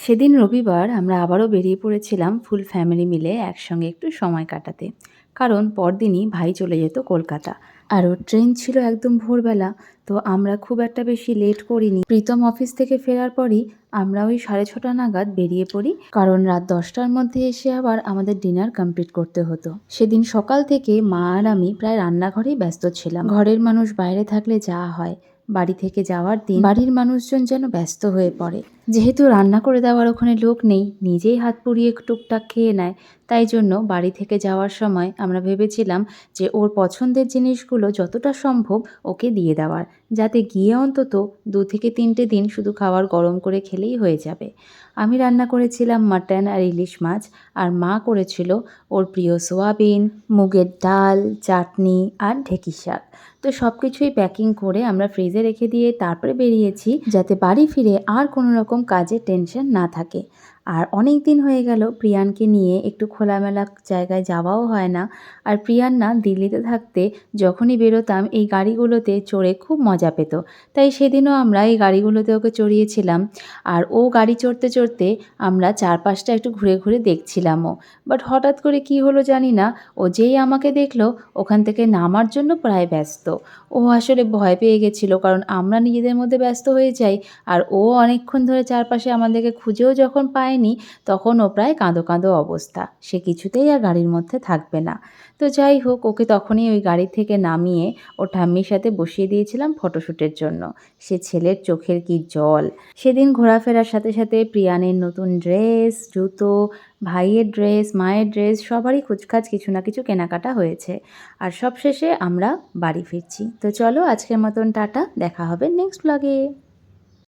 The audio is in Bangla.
সেদিন রবিবার আমরা আবারও বেরিয়ে পড়েছিলাম ফুল ফ্যামিলি মিলে একসঙ্গে একটু সময় কাটাতে। কারণ পরদিনই ভাই চলে যেত কলকাতা। আর ওর ট্রেন ছিল একদম ভোরবেলা। তো আমরা খুব একটা বেশি লেট করিনি। প্রীতম অফিস থেকে ফেরার পরই আমরা ওই 6:30 নাগাদ বেরিয়ে পড়ি, কারণ রাত 10টার মধ্যে এসে আবার আমাদের ডিনার কমপ্লিট করতে হতো। সেদিন সকাল থেকে মা আর আমি প্রায় রান্নাঘরেই ব্যস্ত ছিলাম। ঘরের মানুষ বাইরে থাকলে যা হয়, বাড়ি থেকে যাওয়ার দিন বাড়ির মানুষজন যেন ব্যস্ত হয়ে পড়ে। যেহেতু রান্না করে দেওয়ার ওখানে লোক নেই, নিজেই হাত পুড়িয়ে টুকটাক খেয়ে নেয়, তাই জন্য বাড়ি থেকে যাওয়ার সময় আমরা ভেবেছিলাম যে ওর পছন্দের জিনিসগুলো যতটা সম্ভব ওকে দিয়ে দেওয়ার, যাতে গিয়ে অন্তত 2 থেকে 3টে দিন শুধু খাবার গরম করে খেলেই হয়ে যাবে। আমি রান্না করেছিলাম মাটন আর ইলিশ মাছ, আর মা করেছিল ওর প্রিয় সোয়াবিন, মুগের ডাল, চাটনি আর ঢেঁকি শাক। তো সব কিছুই প্যাকিং করে আমরা ফ্রিজে রেখে দিয়ে তারপরে বেরিয়েছি, যাতে বাড়ি ফিরে আর কোনো রকম কাজের টেনশন না থাকে। আর অনেক দিন হয়ে গেল প্রিয়ানকে নিয়ে একটু খোলামেলা জায়গায় যাওয়াও হয় না। আর প্রিয়ান না দিল্লিতে থাকতে যখনই বেরোতাম এই গাড়িগুলোতে চড়ে খুব মজা পেত, তাই সেদিনও আমরা এই গাড়িগুলোতে ওকে চড়িয়েছিলাম। আর ও গাড়ি চড়তে চড়তে আমরা চারপাশটা একটু ঘুরে ঘুরে দেখছিলামও। বাট হঠাৎ করে কি হলো জানি না, ও যেই আমাকে দেখলো ওখান থেকে নামার জন্য প্রায় ব্যস্ত। ও আসলে ভয় পেয়ে গেছিলো, কারণ আমরা নিজেদের মধ্যে ব্যস্ত হয়ে যাই, আর ও অনেকক্ষণ ধরে চারপাশে আমাদেরকে খুঁজেও যখন পায়নি, তখন ও প্রায় কাঁদো কাঁদো অবস্থা, সে কিছুতেই আর গাড়ির মধ্যে থাকবে না। তো যাই হোক, ওকে তখনই ওই গাড়ি থেকে নামিয়ে ওর ঠাম্মির সাথে বসিয়ে দিয়েছিলাম ফটোশ্যুটের জন্য। সে ছেলের চোখের কি জল! সেদিন ঘোরাফেরার সাথে সাথে প্রিয়ানের নতুন ড্রেস, জুতো, ভাইয়ের ড্রেস, মায়ের ড্রেস, সবারই কুচকাচ কিছু না কিছু কেনাকাটা হয়েছে। আর সবশেষে আমরা বাড়ি ফিরছি। তো চলো আজকের মতন টাটা, দেখা হবে নেক্সট ব্লগে।